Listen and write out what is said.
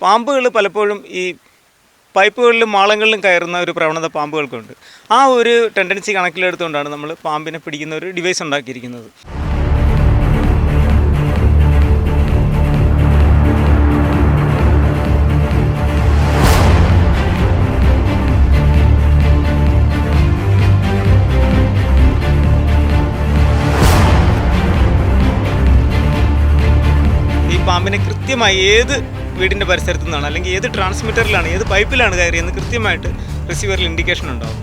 പാമ്പുകൾ പലപ്പോഴും ഈ പൈപ്പുകളിലും മാളങ്ങളിലും കയറുന്ന ഒരു പ്രവണത പാമ്പുകൾക്കുണ്ട്. ആ ഒരു ടെൻഡൻസി കണക്കിലെടുത്തുകൊണ്ടാണ് നമ്മൾ പാമ്പിനെ പിടിക്കുന്ന ഒരു ഡിവൈസ് ഉണ്ടാക്കിയിരിക്കുന്നത്. ഈ പാമ്പിനെ കൃത്യമായി ഏത് വീടിൻ്റെ പരിസരത്തു നിന്നാണ് അല്ലെങ്കിൽ ഏത് ട്രാൻസ്മിറ്ററിലാണ് ഏത് പൈപ്പിലാണ് കയറിയെന്ന് കൃത്യമായിട്ട് റിസീവറിൽ ഇൻഡിക്കേഷൻ ഉണ്ടാകും.